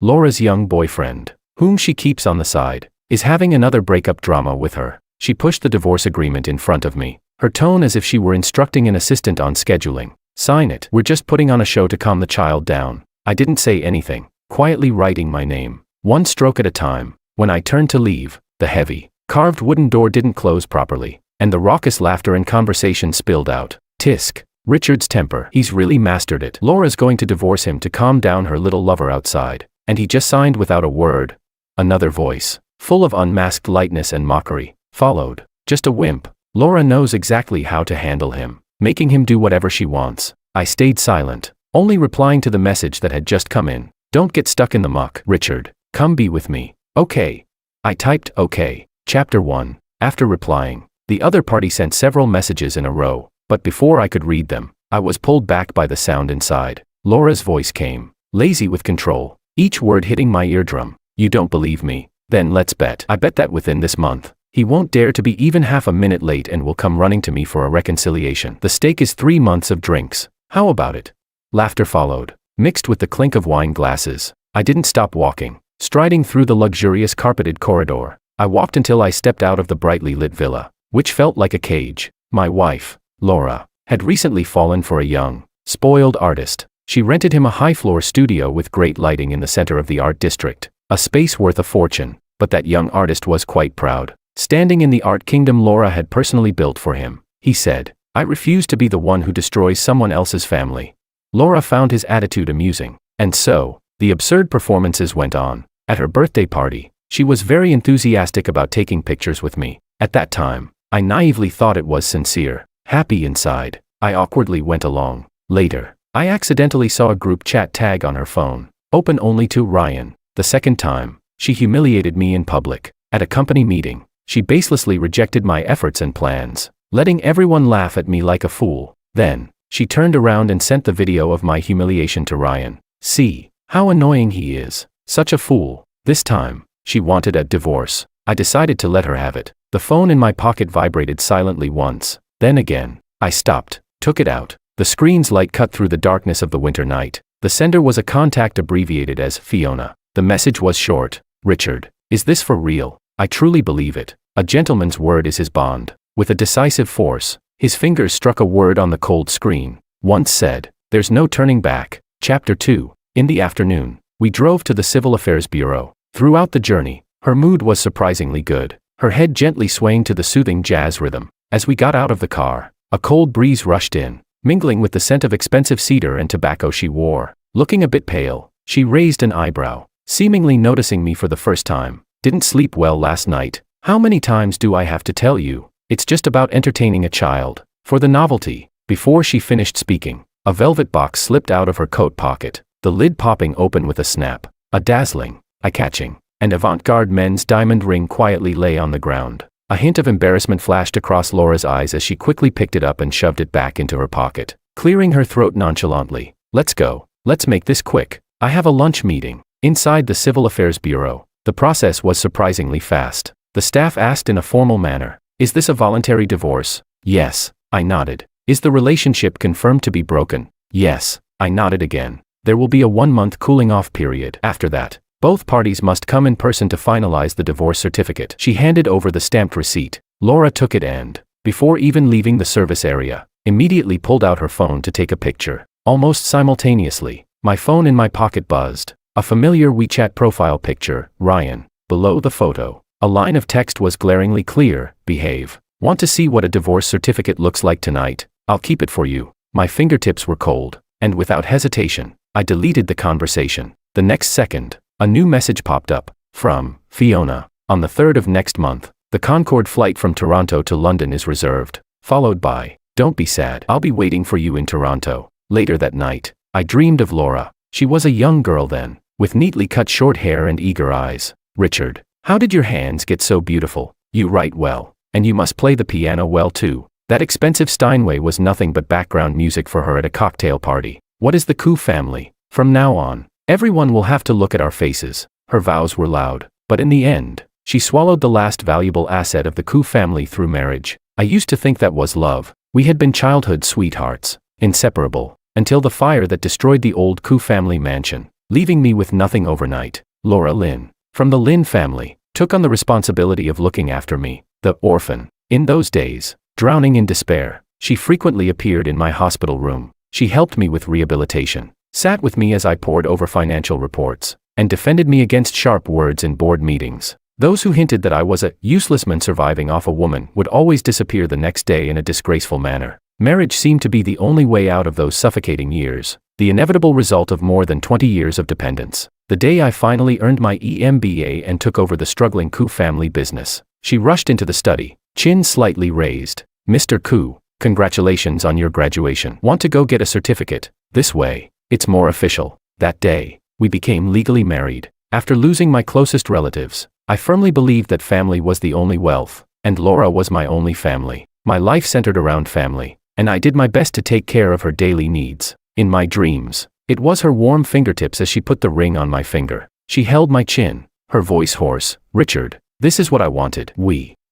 Laura's young boyfriend, whom she keeps on the side, is having another breakup drama with her. She pushed the divorce agreement in front of me, her tone as if she were instructing an assistant on scheduling. Sign it. We're just putting on a show to calm the child down. I didn't say anything, quietly writing my name, one stroke at a time. When I turned to leave, the heavy, carved wooden door didn't close properly, and the raucous laughter and conversation spilled out. Tisk. Richard's temper. He's really mastered it. Laura's going to divorce him to calm down her little lover outside, and he just signed without a word. Another voice, full of unmasked lightness and mockery, followed. Just a wimp. Laura knows exactly how to handle him, making him do whatever she wants. I stayed silent, only replying to the message that had just come in. Don't get stuck in the muck, Richard. Come be with me. Okay. I typed okay. Chapter 1. After replying, the other party sent several messages in a row, but before I could read them, I was pulled back by the sound inside. Laura's voice came, lazy with control, each word hitting my eardrum. You don't believe me? Then let's bet. I bet that within this month, he won't dare to be even half a minute late and will come running to me for a reconciliation. The stake is 3 months of drinks. How about it? Laughter followed, mixed with the clink of wine glasses. I didn't stop walking, striding through the luxurious carpeted corridor. I walked until I stepped out of the brightly lit villa, which felt like a cage. My wife, Laura, had recently fallen for a young, spoiled artist. She rented him a high-floor studio with great lighting in the center of the art district, a space worth a fortune, but that young artist was quite proud. Standing in the art kingdom Laura had personally built for him, he said, "I refuse to be the one who destroys someone else's family." Laura found his attitude amusing, and so, the absurd performances went on. At her birthday party, she was very enthusiastic about taking pictures with me. At that time, I naively thought it was sincere. Happy inside, I awkwardly went along. Later, I accidentally saw a group chat tag on her phone, open only to Ryan. The second time, she humiliated me in public. At a company meeting, she baselessly rejected my efforts and plans, letting everyone laugh at me like a fool. Then, she turned around and sent the video of my humiliation to Ryan. See how annoying he is. Such a fool. This time, she wanted a divorce. I decided to let her have it. The phone in my pocket vibrated silently once. Then again, I stopped, took it out. The screen's light cut through the darkness of the winter night. The sender was a contact abbreviated as Fiona. The message was short. Richard, is this for real? I truly believe it. A gentleman's word is his bond. With a decisive force, his fingers struck a word on the cold screen. Once said, there's no turning back. Chapter 2. In the afternoon, we drove to the Civil Affairs Bureau. Throughout the journey, her mood was surprisingly good, her head gently swaying to the soothing jazz rhythm. As we got out of the car, a cold breeze rushed in, mingling with the scent of expensive cedar and tobacco she wore. Looking a bit pale, she raised an eyebrow, seemingly noticing me for the first time. Didn't sleep well last night. How many times do I have to tell you? It's just about entertaining a child. For the novelty. Before she finished speaking, a velvet box slipped out of her coat pocket, the lid popping open with a snap. A dazzling, eye-catching, and avant-garde men's diamond ring quietly lay on the ground. A hint of embarrassment flashed across Laura's eyes as she quickly picked it up and shoved it back into her pocket, clearing her throat nonchalantly. Let's go. Let's make this quick. I have a lunch meeting. Inside the Civil Affairs Bureau, the process was surprisingly fast. The staff asked in a formal manner, "Is this a voluntary divorce?" "Yes," I nodded. "Is the relationship confirmed to be broken?" "Yes," I nodded again. "There will be a 1-month cooling-off period. After that, both parties must come in person to finalize the divorce certificate." She handed over the stamped receipt. Laura took it and, before even leaving the service area, immediately pulled out her phone to take a picture. Almost simultaneously, my phone in my pocket buzzed. A familiar WeChat profile picture, Ryan. Below the photo, a line of text was glaringly clear: behave. Want to see what a divorce certificate looks like tonight? I'll keep it for you. My fingertips were cold, and without hesitation, I deleted the conversation. The next second, a new message popped up. From Fiona. On the 3rd of next month, the Concorde flight from Toronto to London is reserved. Followed by, don't be sad. I'll be waiting for you in Toronto. Later that night, I dreamed of Laura. She was a young girl then, with neatly cut short hair and eager eyes. Richard, how did your hands get so beautiful? You write well, and you must play the piano well too. That expensive Steinway was nothing but background music for her at a cocktail party. What is the Koo family? From now on, everyone will have to look at our faces. Her vows were loud, but in the end, she swallowed the last valuable asset of the Koo family through marriage. I used to think that was love. We had been childhood sweethearts, inseparable, until the fire that destroyed the old Koo family mansion. leaving me with nothing overnight. Laura Lynn, from the Lynn family, took on the responsibility of looking after me, the orphan. In those days, drowning in despair, she frequently appeared in my hospital room. She helped me with rehabilitation, sat with me as I pored over financial reports, and defended me against sharp words in board meetings. Those who hinted that I was a useless man surviving off a woman would always disappear the next day in a disgraceful manner. Marriage seemed to be the only way out of those suffocating years, the inevitable result of more than 20 years of dependence. The day I finally earned my EMBA and took over the struggling Koo family business, she rushed into the study, chin slightly raised. "Mr. Koo, congratulations on your graduation. Want to go get a certificate? This way. It's more official." That day, we became legally married. After losing my closest relatives, I firmly believed that family was the only wealth, and Laura was my only family. My life centered around family, and I did my best to take care of her daily needs. In my dreams, it was her warm fingertips as she put the ring on my finger. She held my chin, her voice hoarse. "Richard, this is what I wanted."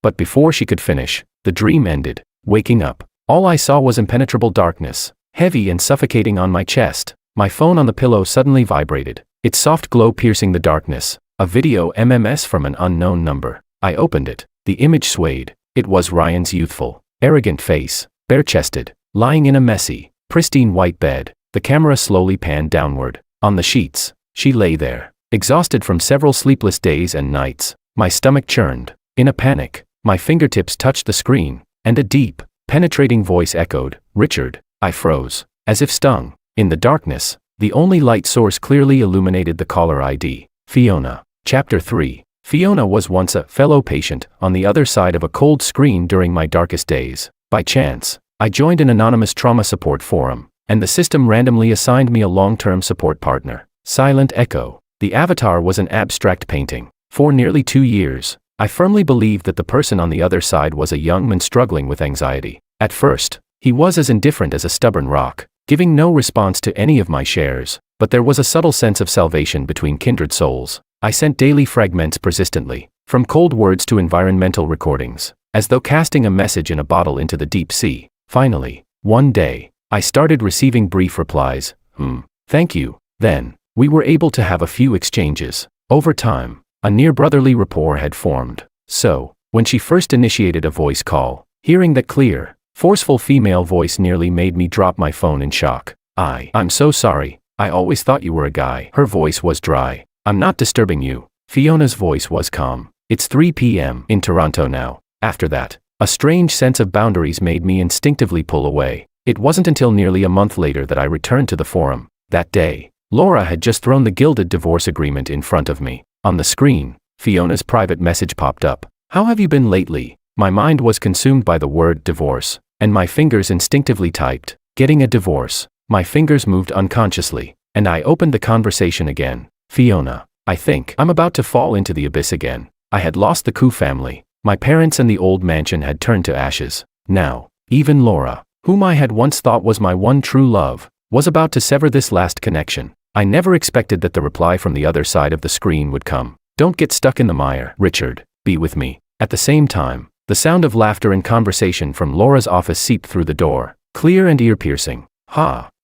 But before she could finish, the dream ended. Waking up, all I saw was impenetrable darkness, heavy and suffocating on my chest. My phone on the pillow suddenly vibrated, its soft glow piercing the darkness. A video MMS from an unknown number. I opened it. The image swayed. It was Ryan's youthful, arrogant face, bare-chested, lying in a messy, pristine white bed. The camera slowly panned downward. On the sheets, she lay there, exhausted from several sleepless days and nights. My stomach churned. In a panic, my fingertips touched the screen, and a deep, penetrating voice echoed, "Richard." I froze, as if stung. In the darkness, the only light source clearly illuminated the caller ID. Fiona. Chapter 3. Fiona was once a fellow patient on the other side of a cold screen during my darkest days. By chance, I joined an anonymous trauma support forum, and the system randomly assigned me a long-term support partner. Silent Echo. The avatar was an abstract painting. For nearly 2 years, I firmly believed that the person on the other side was a young man struggling with anxiety. At first, he was as indifferent as a stubborn rock, giving no response to any of my shares, but there was a subtle sense of salvation between kindred souls. I sent daily fragments persistently, from cold words to environmental recordings, as though casting a message in a bottle into the deep sea. Finally, one day, I started receiving brief replies. Thank you. Then, we were able to have a few exchanges. Over time, a near brotherly rapport had formed. So, when she first initiated a voice call, hearing that clear, forceful female voice nearly made me drop my phone in shock. "I'm so sorry. I always thought you were a guy." Her voice was dry. "I'm not disturbing you." Fiona's voice was calm. "It's 3 p.m. in Toronto now." After that, a strange sense of boundaries made me instinctively pull away. It wasn't until nearly a month later that I returned to the forum. That day, Laura had just thrown the gilded divorce agreement in front of me. On the screen, Fiona's private message popped up. "How have you been lately?" My mind was consumed by the word divorce, and my fingers instinctively typed, "Getting a divorce." My fingers moved unconsciously, and I opened the conversation again. "Fiona, I think I'm about to fall into the abyss again. I had lost the Koo family. My parents and the old mansion had turned to ashes. Now, even Laura, whom I had once thought was my one true love, was about to sever this last connection." I never expected that the reply from the other side of the screen would come. "Don't get stuck in the mire, Richard. Be with me." At the same time, the sound of laughter and conversation from Laura's office seeped through the door, clear and ear-piercing.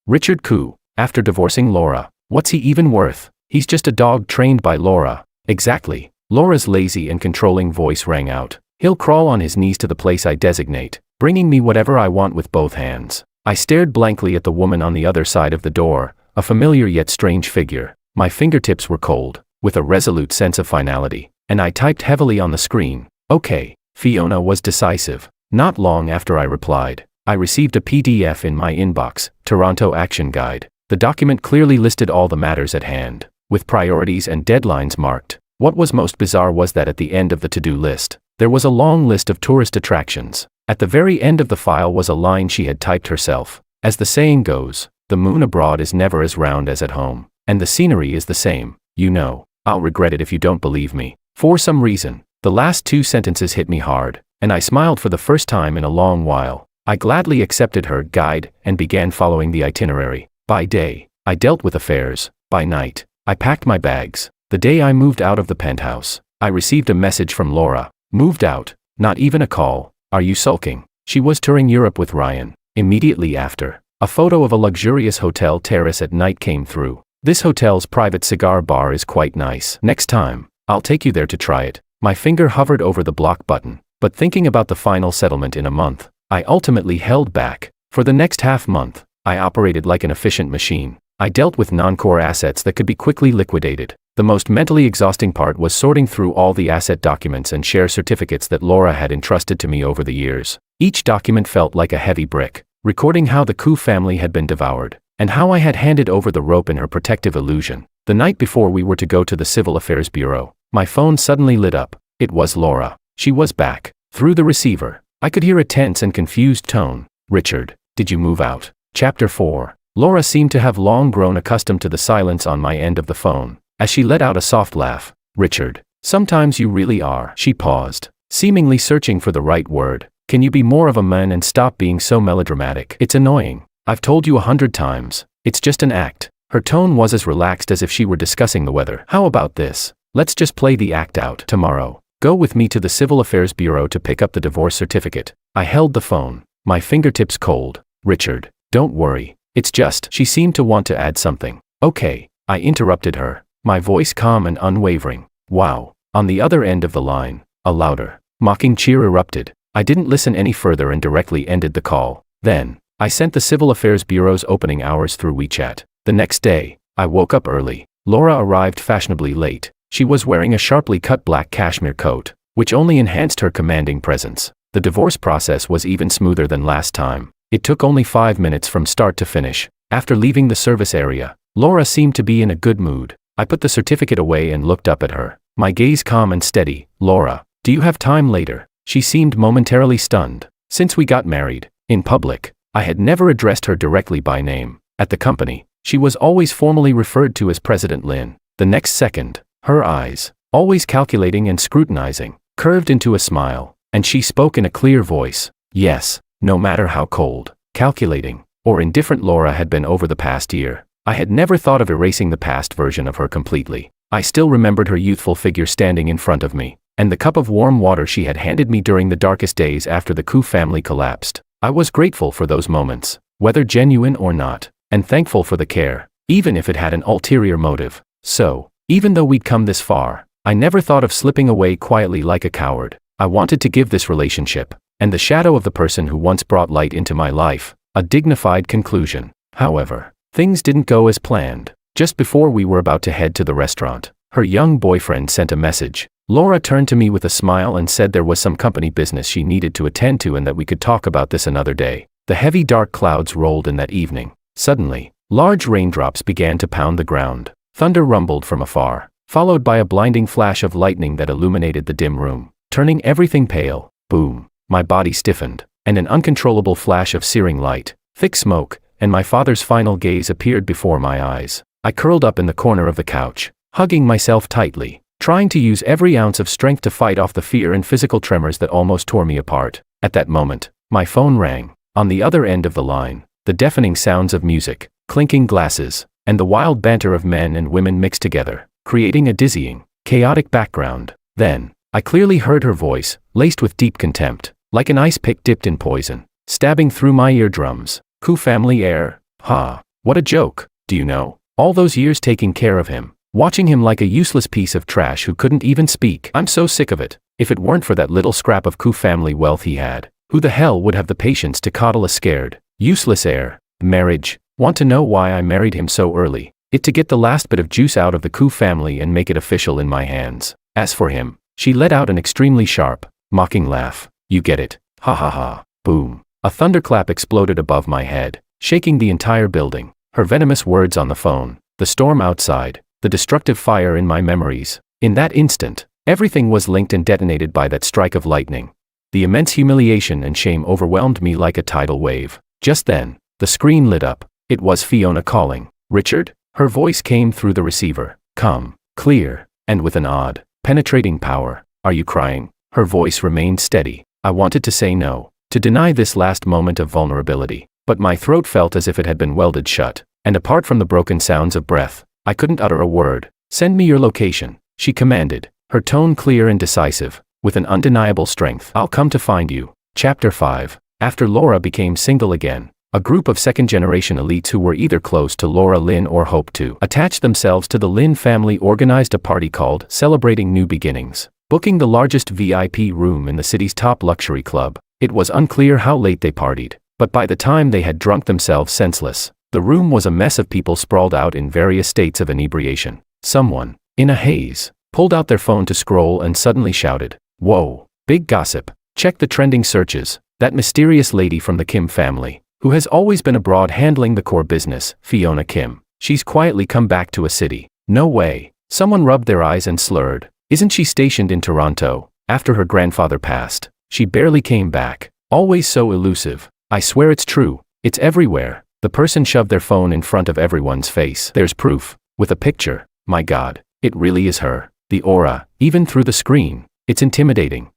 Richard Koo, after divorcing Laura, what's he even worth? He's just a dog trained by Laura." Exactly. Laura's lazy and controlling voice rang out. "He'll crawl on his knees to the place I designate, bringing me whatever I want with both hands." I stared blankly at the woman on the other side of the door, a familiar yet strange figure. My fingertips were cold, with a resolute sense of finality, and I typed heavily on the screen. "Okay." Fiona was decisive. Not long after I replied, I received a PDF in my inbox, Toronto Action Guide. The document clearly listed all the matters at hand, with priorities and deadlines marked. What was most bizarre was that at the end of the to-do list, there was a long list of tourist attractions. At the very end of the file was a line she had typed herself. "As the saying goes, the moon abroad is never as round as at home, and the scenery is the same, you know. I'll regret it if you don't believe me." For some reason, the last 2 sentences hit me hard, and I smiled for the first time in a long while. I gladly accepted her guide and began following the itinerary. By day, I dealt with affairs. By night, I packed my bags. The day I moved out of the penthouse, I received a message from Laura. "Moved out? Not even a call. Are you sulking?" She was touring Europe with Ryan. Immediately after, a photo of a luxurious hotel terrace at night came through. This hotel's private cigar bar is quite nice. Next time, I'll take you there to try it. My finger hovered over the block button, but thinking about the final settlement in a month, I ultimately held back. For the next half month, I operated like an efficient machine. I dealt with non-core assets that could be quickly liquidated. The most mentally exhausting part was sorting through all the asset documents and share certificates that Laura had entrusted to me over the years. Each document felt like a heavy brick, recording how the Koo family had been devoured, and how I had handed over the rope in her protective illusion. The night before we were to go to the Civil Affairs Bureau, my phone suddenly lit up. It was Laura. She was back. Through the receiver, I could hear a tense and confused tone. "Richard, did you move out?" Chapter 4. Laura seemed to have long grown accustomed to the silence on my end of the phone, as she let out a soft laugh. "Richard, sometimes you really are." She paused, seemingly searching for the right word. "Can you be more of a man and stop being so melodramatic? It's annoying. I've told you 100 times. It's just an act." Her tone was as relaxed as if she were discussing the weather. "How about this? Let's just play the act out. Tomorrow, go with me to the Civil Affairs Bureau to pick up the divorce certificate." I held the phone, my fingertips cold. "Richard, don't worry. It's just..." She seemed to want to add something. "Okay," I interrupted her, my voice calm and unwavering. Wow. On the other end of the line, a louder, mocking cheer erupted. I didn't listen any further and directly ended the call. Then, I sent the Civil Affairs Bureau's opening hours through WeChat. The next day, I woke up early. Laura arrived fashionably late. She was wearing a sharply cut black cashmere coat, which only enhanced her commanding presence. The divorce process was even smoother than last time. It took only 5 minutes from start to finish. After leaving the service area, Laura seemed to be in a good mood. I put the certificate away and looked up at her, my gaze calm and steady. "Laura, do you have time later?" She seemed momentarily stunned. Since we got married, in public, I had never addressed her directly by name. At the company, she was always formally referred to as President Lin. The next second, her eyes, always calculating and scrutinizing, curved into a smile, and she spoke in a clear voice. Yes, no matter how cold, calculating, or indifferent Laura had been over the past year, I had never thought of erasing the past version of her completely. I still remembered her youthful figure standing in front of me, and the cup of warm water she had handed me during the darkest days after the Koo family collapsed. I was grateful for those moments, whether genuine or not, and thankful for the care, even if it had an ulterior motive. So, even though we'd come this far, I never thought of slipping away quietly like a coward. I wanted to give this relationship, and the shadow of the person who once brought light into my life, a dignified conclusion. However, things didn't go as planned. Just before we were about to head to the restaurant, her young boyfriend sent a message. Laura turned to me with a smile and said there was some company business she needed to attend to and that we could talk about this another day. The heavy dark clouds rolled in that evening. Suddenly, large raindrops began to pound the ground. Thunder rumbled from afar, followed by a blinding flash of lightning that illuminated the dim room, turning everything pale. Boom. My body stiffened, and an uncontrollable flash of searing light, thick smoke, and my father's final gaze appeared before my eyes. I curled up in the corner of the couch, hugging myself tightly, trying to use every ounce of strength to fight off the fear and physical tremors that almost tore me apart. At that moment, my phone rang. On the other end of the line, the deafening sounds of music, clinking glasses, and the wild banter of men and women mixed together, creating a dizzying, chaotic background. Then, I clearly heard her voice, laced with deep contempt, like an ice pick dipped in poison, stabbing through my eardrums. "Koo family heir? Ha, what a joke. Do you know, all those years taking care of him, watching him like a useless piece of trash who couldn't even speak. I'm so sick of it. If it weren't for that little scrap of Koo family wealth he had, who the hell would have the patience to coddle a scared, useless heir? Marriage. Want to know why I married him so early? It to get the last bit of juice out of the Koo family and make it official in my hands. As for him," she let out an extremely sharp, mocking laugh. "You get it. Ha ha ha." Boom. A thunderclap exploded above my head, shaking the entire building. Her venomous words on the phone, the storm outside, the destructive fire in my memories. In that instant, everything was linked and detonated by that strike of lightning. The immense humiliation and shame overwhelmed me like a tidal wave. Just then, the screen lit up. It was Fiona calling. "Richard?" Her voice came through the receiver, calm, clear, and with an odd, penetrating power. "Are you crying?" Her voice remained steady. I wanted to say no, to deny this last moment of vulnerability, but my throat felt as if it had been welded shut, and apart from the broken sounds of breath, I couldn't utter a word. "Send me your location," she commanded, her tone clear and decisive, with an undeniable strength. "I'll come to find you." Chapter 5. After Laura became single again, A group of second-generation elites who were either close to Laura Lynn or hoped to attach themselves to the Lynn family organized a party called Celebrating New Beginnings, booking the largest VIP room in the city's top luxury club. It was unclear how late they partied, but by the time they had drunk themselves senseless, the room was a mess of people sprawled out in various states of inebriation. Someone, in a haze, pulled out their phone to scroll and suddenly shouted, "Whoa, big gossip, check the trending searches, that mysterious lady from the Kim family, who has always been abroad handling the core business, Fiona Kim. She's quietly come back to a city." No way. Someone rubbed their eyes and slurred. Isn't she stationed in Toronto? After her grandfather passed, she barely came back. Always so elusive. I swear it's true. It's everywhere. The person shoved their phone in front of everyone's face. There's proof. With a picture. My God, it really is her. The aura, even through the screen. It's intimidating.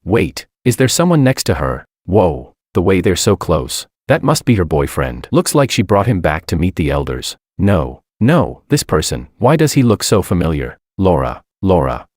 Wait, is there someone next to her? Whoa, the way they're so close. That must be her boyfriend. Looks like she brought him back to meet the elders. No, this person. Why does he look so familiar? Laura.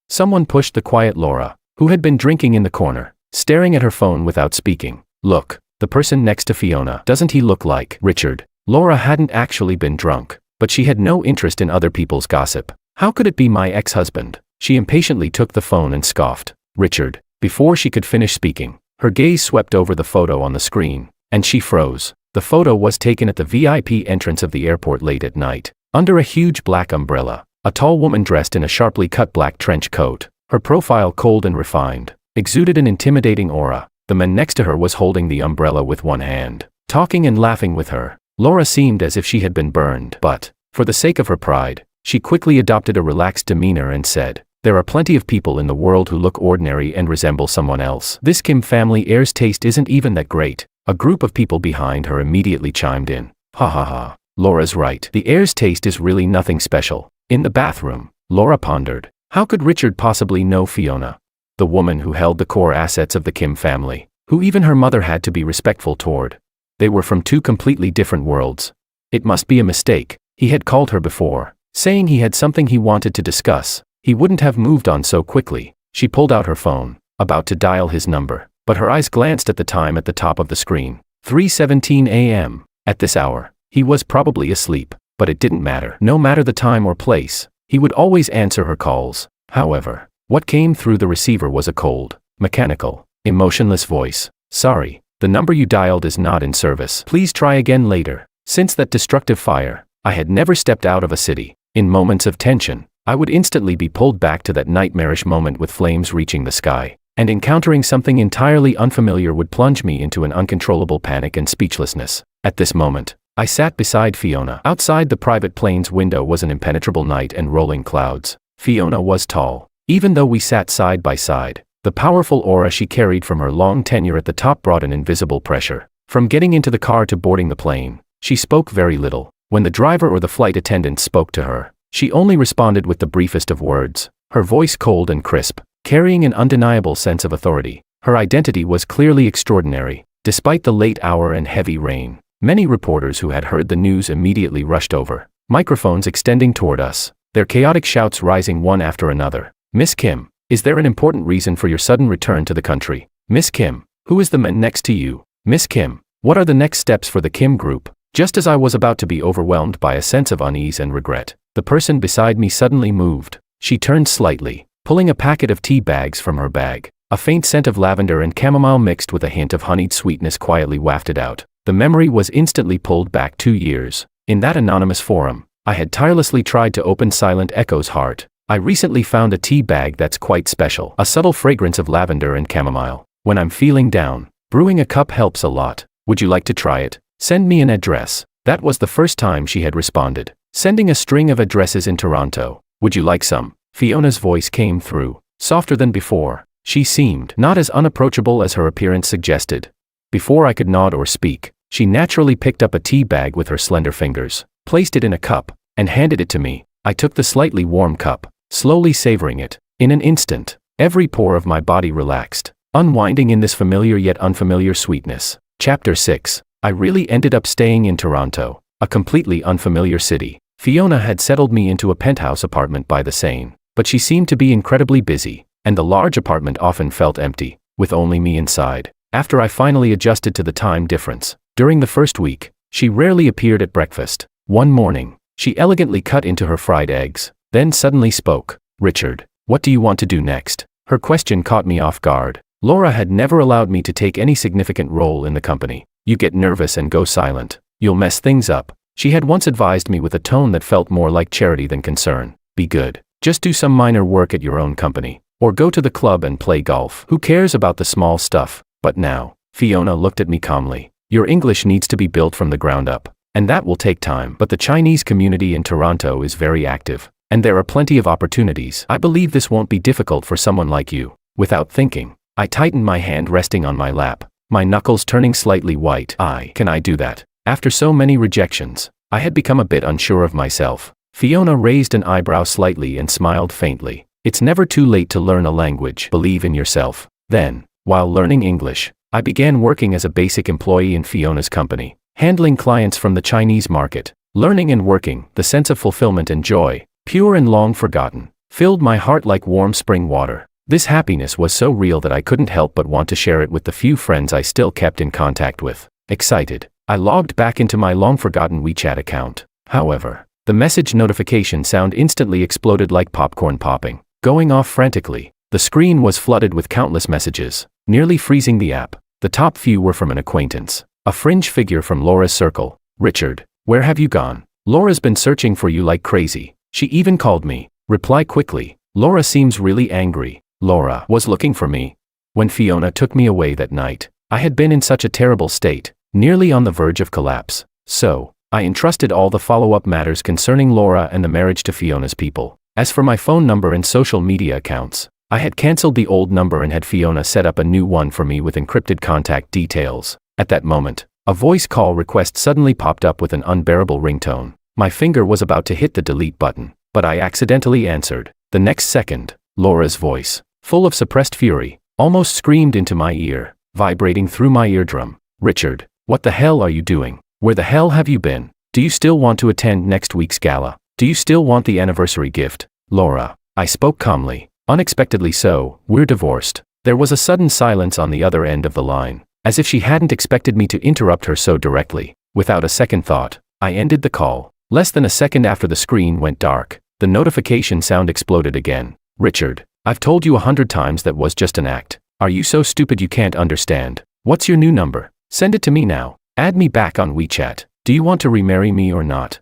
Someone pushed the quiet Laura, who had been drinking in the corner, staring at her phone without speaking. Look, the person next to Fiona. Doesn't he look like Richard? Laura hadn't actually been drunk, but she had no interest in other people's gossip. How could it be my ex-husband? She impatiently took the phone and scoffed. Richard. Before she could finish speaking, her gaze swept over the photo on the screen, and she froze. The photo was taken at the VIP entrance of the airport late at night, under a huge black umbrella. A tall woman dressed in a sharply cut black trench coat, her profile cold and refined, exuded an intimidating aura. The man next to her was holding the umbrella with one hand, talking and laughing with her. Laura seemed as if she had been burned, but, for the sake of her pride, she quickly adopted a relaxed demeanor and said, "There are plenty of people in the world who look ordinary and resemble someone else. This Kim family heir's taste isn't even that great." A group of people behind her immediately chimed in. Ha ha ha. Laura's right. The heir's taste is really nothing special. In the bathroom, Laura pondered. How could Richard possibly know Fiona? The woman who held the core assets of the Kim family, who even her mother had to be respectful toward. They were from two completely different worlds. It must be a mistake. He had called her before, saying he had something he wanted to discuss. He wouldn't have moved on so quickly. She pulled out her phone, about to dial his number, but her eyes glanced at the time at the top of the screen. 3:17 a.m. At this hour, he was probably asleep, but it didn't matter. No matter the time or place, he would always answer her calls. However, what came through the receiver was a cold, mechanical, emotionless voice. "Sorry, the number you dialed is not in service. Please try again later." Since that destructive fire, I had never stepped out of a city. In moments of tension, I would instantly be pulled back to that nightmarish moment with flames reaching the sky, and encountering something entirely unfamiliar would plunge me into an uncontrollable panic and speechlessness. At this moment, I sat beside Fiona. Outside the private plane's window was an impenetrable night and rolling clouds. Fiona was tall. Even though we sat side by side, the powerful aura she carried from her long tenure at the top brought an invisible pressure. From getting into the car to boarding the plane, she spoke very little. When the driver or the flight attendant spoke to her, she only responded with the briefest of words, her voice cold and crisp, carrying an undeniable sense of authority. Her identity was clearly extraordinary. Despite the late hour and heavy rain, many reporters who had heard the news immediately rushed over, microphones extending toward us, their chaotic shouts rising one after another. "Miss Kim, is there an important reason for your sudden return to the country? Miss Kim, who is the man next to you? Miss Kim, what are the next steps for the Kim group?" Just as I was about to be overwhelmed by a sense of unease and regret, the person beside me suddenly moved. She turned slightly, pulling a packet of tea bags from her bag. A faint scent of lavender and chamomile mixed with a hint of honeyed sweetness quietly wafted out. The memory was instantly pulled back 2 years. In that anonymous forum, I had tirelessly tried to open Silent Echo's heart. I recently found a tea bag that's quite special. A subtle fragrance of lavender and chamomile. When I'm feeling down, brewing a cup helps a lot. Would you like to try it? Send me an address. That was the first time she had responded, sending a string of addresses in Toronto. Would you like some? Fiona's voice came through, softer than before. She seemed not as unapproachable as her appearance suggested. Before I could nod or speak, she naturally picked up a tea bag with her slender fingers, placed it in a cup, and handed it to me. I took the slightly warm cup, slowly savoring it. In an instant, every pore of my body relaxed, unwinding in this familiar yet unfamiliar sweetness. Chapter 6. I really ended up staying in Toronto, a completely unfamiliar city. Fiona had settled me into a penthouse apartment by the Seine, but she seemed to be incredibly busy, and the large apartment often felt empty, with only me inside. After I finally adjusted to the time difference, During the first week, she rarely appeared at breakfast. One morning, she elegantly cut into her fried eggs, then suddenly spoke. "Richard, what do you want to do next?" Her question caught me off guard. Laura had never allowed me to take any significant role in the company. "You get nervous and go silent. You'll mess things up," she had once advised me with a tone that felt more like charity than concern. "Be good. Just do some minor work at your own company. Or go to the club and play golf. Who cares about the small stuff?" But now, Fiona looked at me calmly. "Your English needs to be built from the ground up. And that will take time. But the Chinese community in Toronto is very active. And there are plenty of opportunities. I believe this won't be difficult for someone like you." Without thinking, I tightened my hand resting on my lap, my knuckles turning slightly white. Can I do that? After so many rejections, I had become a bit unsure of myself. Fiona raised an eyebrow slightly and smiled faintly. "It's never too late to learn a language. Believe in yourself." Then, while learning English, I began working as a basic employee in Fiona's company, handling clients from the Chinese market. Learning and working, the sense of fulfillment and joy, pure and long forgotten, filled my heart like warm spring water. This happiness was so real that I couldn't help but want to share it with the few friends I still kept in contact with. Excited, I logged back into my long-forgotten WeChat account. However, the message notification sound instantly exploded like popcorn popping. Going off frantically, the screen was flooded with countless messages, nearly freezing the app. The top few were from an acquaintance, a fringe figure from Laura's circle. "Richard, where have you gone? Laura's been searching for you like crazy. She even called me. Reply quickly. Laura seems really angry." Laura was looking for me. When Fiona took me away that night, I had been in such a terrible state, nearly on the verge of collapse. So, I entrusted all the follow-up matters concerning Laura and the marriage to Fiona's people. As for my phone number and social media accounts, I had cancelled the old number and had Fiona set up a new one for me with encrypted contact details. At that moment, a voice call request suddenly popped up with an unbearable ringtone. My finger was about to hit the delete button, but I accidentally answered. The next second, Laura's voice, full of suppressed fury, almost screamed into my ear, vibrating through my eardrum. "Richard, what the hell are you doing? Where the hell have you been? Do you still want to attend next week's gala? Do you still want the anniversary gift?" "Laura," I spoke calmly. "Unexpectedly so, we're divorced." There was a sudden silence on the other end of the line, as if she hadn't expected me to interrupt her so directly. Without a second thought, I ended the call. Less than a second after the screen went dark, the notification sound exploded again. "Richard, I've told you 100 times that was just an act. Are you so stupid you can't understand? What's your new number? Send it to me now. Add me back on WeChat. Do you want to remarry me or not?"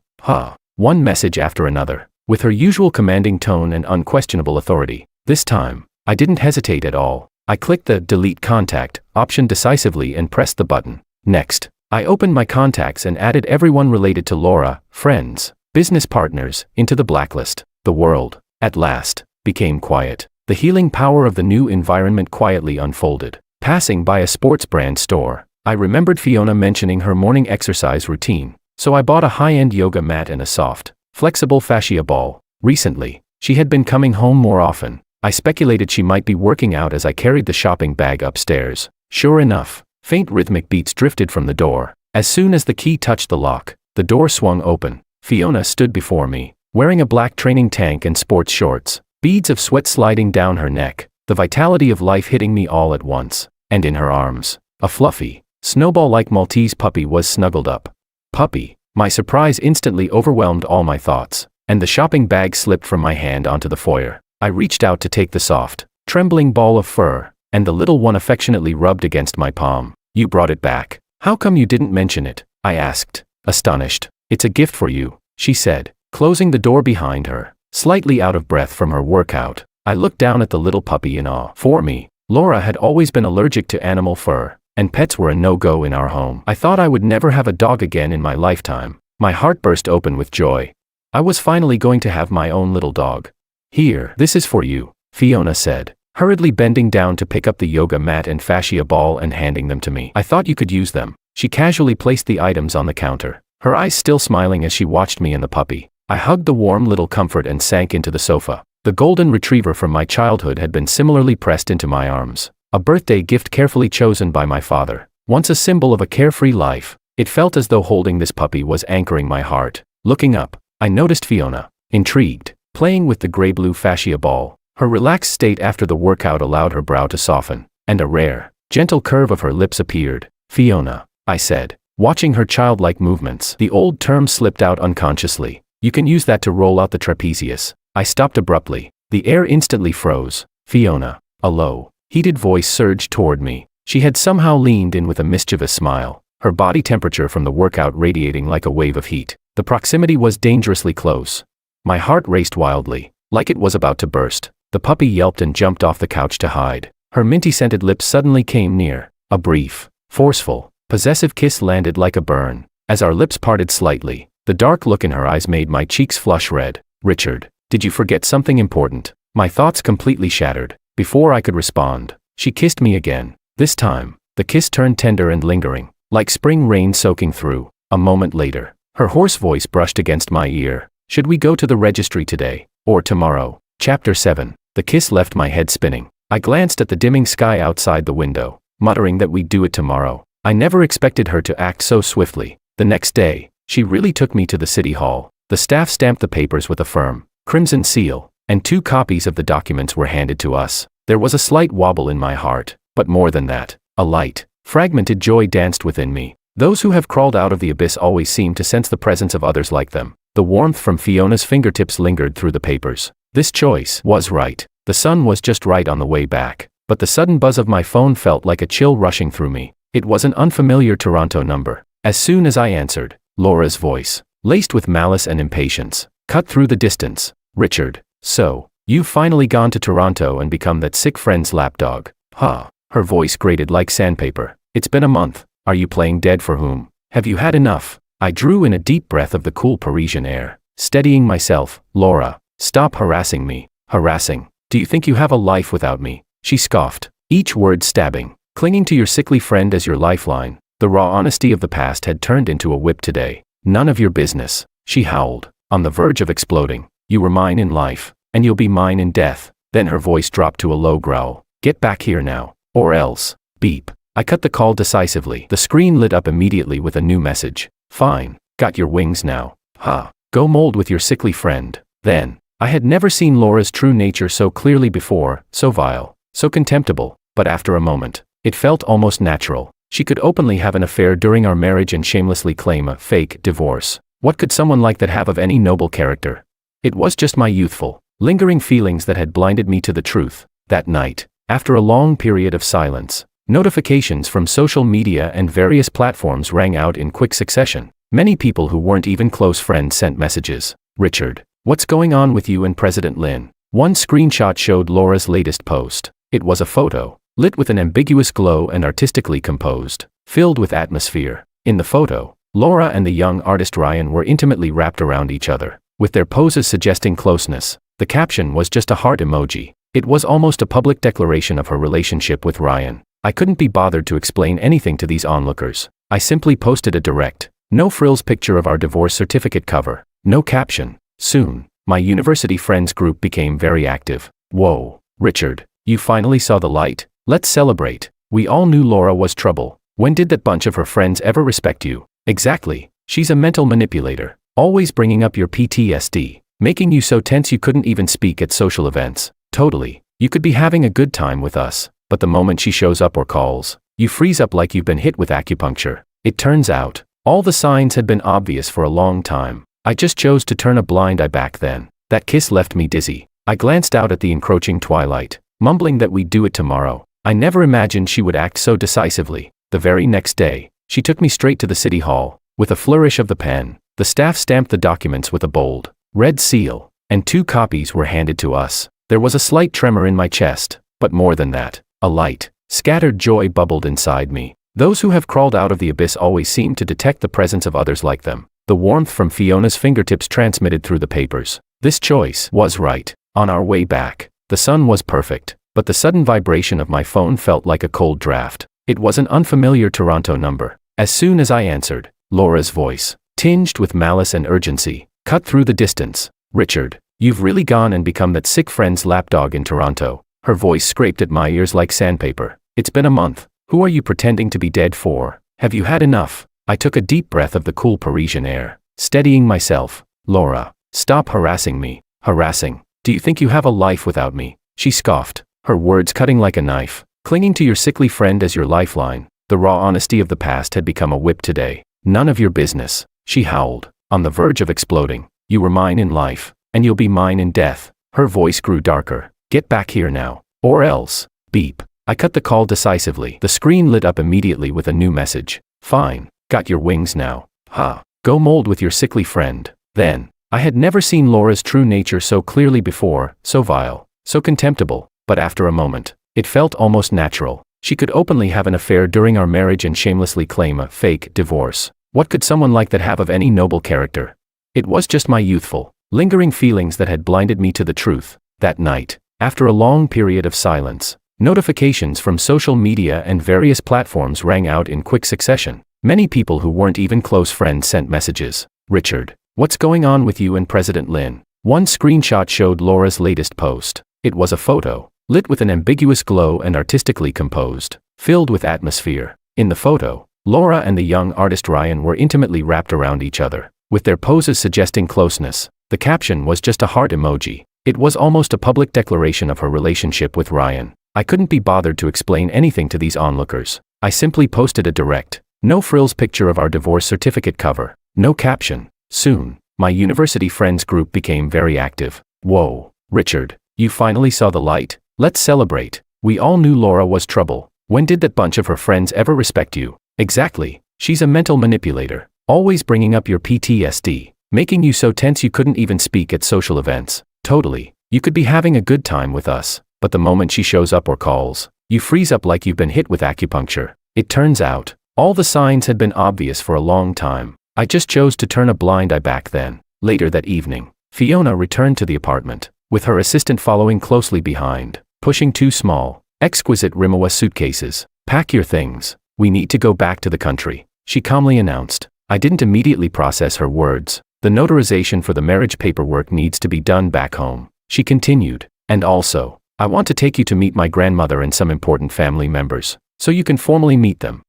One message after another, with her usual commanding tone and unquestionable authority. This time, I didn't hesitate at all. I clicked the Delete Contact option decisively and pressed the button. Next, I opened my contacts and added everyone related to Laura, friends, business partners, into the blacklist. The world, at last, became quiet. The healing power of the new environment quietly unfolded. Passing by a sports brand store, I remembered Fiona mentioning her morning exercise routine, so I bought a high-end yoga mat and a soft, flexible fascia ball. Recently, she had been coming home more often. I speculated she might be working out as I carried the shopping bag upstairs. Sure enough, faint rhythmic beats drifted from the door. As soon as the key touched the lock, the door swung open. Fiona stood before me, wearing a black training tank and sports shorts, beads of sweat sliding down her neck, the vitality of life hitting me all at once. And in her arms, a fluffy, snowball-like Maltese puppy was snuggled up. Puppy. My surprise instantly overwhelmed all my thoughts, and the shopping bag slipped from my hand onto the foyer. I reached out to take the soft, trembling ball of fur, and the little one affectionately rubbed against my palm. "You brought it back. How come you didn't mention it?" I asked, astonished. "It's a gift for you," she said, closing the door behind her. Slightly out of breath from her workout, I looked down at the little puppy in awe. For me, Laura had always been allergic to animal fur, and pets were a no-go in our home. I thought I would never have a dog again in my lifetime. My heart burst open with joy. I was finally going to have my own little dog. "Here, this is for you," Fiona said, hurriedly bending down to pick up the yoga mat and fascia ball and handing them to me. "I thought you could use them." She casually placed the items on the counter, her eyes still smiling as she watched me and the puppy. I hugged the warm little comfort and sank into the sofa. The golden retriever from my childhood had been similarly pressed into my arms, a birthday gift carefully chosen by my father. Once a symbol of a carefree life, it felt as though holding this puppy was anchoring my heart. Looking up, I noticed Fiona, intrigued, playing with the gray-blue fascia ball. Her relaxed state after the workout allowed her brow to soften, and a rare, gentle curve of her lips appeared. "Fiona," I said, watching her childlike movements. The old term slipped out unconsciously. You can use that to roll out the trapezius. I stopped abruptly. The air instantly froze. Fiona. A low, heated voice surged toward me. She had somehow leaned in with a mischievous smile, her body temperature from the workout radiating like a wave of heat. The proximity was dangerously close. My heart raced wildly, like it was about to burst. The puppy yelped and jumped off the couch to hide. Her minty-scented lips suddenly came near. A brief, forceful, possessive kiss landed like a burn. As our lips parted slightly, the dark look in her eyes made my cheeks flush red. Richard, did you forget something important? My thoughts completely shattered. Before I could respond, she kissed me again. This time, the kiss turned tender and lingering, like spring rain soaking through. A moment later, her hoarse voice brushed against my ear. Should we go to the registry today, or tomorrow? Chapter 7. The kiss left my head spinning. I glanced at the dimming sky outside the window, muttering that we'd do it tomorrow. I never expected her to act so swiftly. The next day, she really took me to the city hall. The staff stamped the papers with a firm, crimson seal, and 2 copies of the documents were handed to us. There was a slight wobble in my heart, but more than that, a light, fragmented joy danced within me. Those who have crawled out of the abyss always seem to sense the presence of others like them. The warmth from Fiona's fingertips lingered through the papers. This choice was right. The sun was just right on the way back, but the sudden buzz of my phone felt like a chill rushing through me. It was an unfamiliar Toronto number. As soon as I answered, Laura's voice, laced with malice and impatience, cut through the distance. Richard, so, you've finally gone to Toronto and become that sick friend's lapdog. Huh. Her voice grated like sandpaper. It's been a month. Are you playing dead for whom? Have you had enough? I drew in a deep breath of the cool Parisian air, steadying myself. Laura, stop harassing me. Harassing? Do you think you have a life without me? She scoffed, each word stabbing. Clinging to your sickly friend as your lifeline. The raw honesty of the past had turned into a whip today. None of your business, she howled, on the verge of exploding. You were mine in life, and you'll be mine in death. Then her voice dropped to a low growl. Get back here now, or else. Beep. I cut the call decisively. The screen lit up immediately with a new message. Fine, got your wings now. Ha. Go mold with your sickly friend. Then, I had never seen Laura's true nature so clearly before, so vile, so contemptible, but after a moment, it felt almost natural. She could openly have an affair during our marriage and shamelessly claim a fake divorce. What could someone like that have of any noble character? It was just my youthful, lingering feelings that had blinded me to the truth. That night, after a long period of silence, notifications from social media and various platforms rang out in quick succession. Many people who weren't even close friends sent messages. Richard, what's going on with you and President Lin? One screenshot showed Laura's latest post. It was a photo, lit with an ambiguous glow and artistically composed, filled with atmosphere. In the photo, Laura and the young artist Ryan were intimately wrapped around each other, with their poses suggesting closeness. The caption was just a heart emoji. It was almost a public declaration of her relationship with Ryan. I couldn't be bothered to explain anything to these onlookers. I simply posted a direct, no-frills picture of our divorce certificate cover. No caption. Soon, my university friends group became very active. Whoa, Richard, you finally saw the light. Let's celebrate. We all knew Laura was trouble. When did that bunch of her friends ever respect you? Exactly. She's a mental manipulator, always bringing up your PTSD, making you so tense you couldn't even speak at social events. Totally. You could be having a good time with us, but the moment she shows up or calls, you freeze up like you've been hit with acupuncture. It turns out, all the signs had been obvious for a long time. I just chose to turn a blind eye back then. That kiss left me dizzy. I glanced out at the encroaching twilight, mumbling that we'd do it tomorrow. I never imagined she would act so decisively. The very next day, she took me straight to the city hall. With a flourish of the pen, the staff stamped the documents with a bold, red seal, and 2 copies were handed to us. There was a slight tremor in my chest, but more than that, a light, scattered joy bubbled inside me. Those who have crawled out of the abyss always seem to detect the presence of others like them. The warmth from Fiona's fingertips transmitted through the papers. This choice was right. On our way back, the sun was perfect, but the sudden vibration of my phone felt like a cold draft. It was an unfamiliar Toronto number. As soon as I answered, Laura's voice, tinged with malice and urgency, cut through the distance. Richard, you've really gone and become that sick friend's lapdog in Toronto. Her voice scraped at my ears like sandpaper. It's been a month. Who are you pretending to be dead for? Have you had enough? I took a deep breath of the cool Parisian air, steadying myself. Laura, stop harassing me. Harassing? Do you think you have a life without me? She scoffed, her words cutting like a knife. Clinging to your sickly friend as your lifeline. The raw honesty of the past had become a whip today. None of your business, she howled, on the verge of exploding. You were mine in life, and you'll be mine in death. Her voice grew darker. Get back here now. Or else. Beep. I cut the call decisively. The screen lit up immediately with a new message. Fine. Got your wings now. Ha. Go mold with your sickly friend. Then. I had never seen Laura's true nature so clearly before, so vile, so contemptible, but after a moment, it felt almost natural. She could openly have an affair during our marriage and shamelessly claim a fake divorce. What could someone like that have of any noble character? It was just my youthful, lingering feelings that had blinded me to the truth. That night, after a long period of silence, notifications from social media and various platforms rang out in quick succession. Many people who weren't even close friends sent messages. Richard, what's going on with you and President Lin? One screenshot showed Laura's latest post. It was a photo, lit with an ambiguous glow and artistically composed, filled with atmosphere. In the photo, Laura and the young artist Ryan were intimately wrapped around each other, with their poses suggesting closeness. The caption was just a heart emoji. It was almost a public declaration of her relationship with Ryan. I couldn't be bothered to explain anything to these onlookers. I simply posted a direct, no-frills picture of our divorce certificate cover. No caption. Soon, my university friends group became very active. Whoa, Richard, you finally saw the light. Let's celebrate. We all knew Laura was trouble. When did that bunch of her friends ever respect you? Exactly. She's a mental manipulator, always bringing up your PTSD, making you so tense you couldn't even speak at social events. Totally. You could be having a good time with us, but the moment she shows up or calls, you freeze up like you've been hit with acupuncture. It turns out, all the signs had been obvious for a long time. I just chose to turn a blind eye back then. Later that evening, Fiona returned to the apartment, with her assistant following closely behind, pushing two small, exquisite Rimowa suitcases. Pack your things. We need to go back to the country, she calmly announced. I didn't immediately process her words. The notarization for the marriage paperwork needs to be done back home, she continued. And also, I want to take you to meet my grandmother and some important family members, so you can formally meet them.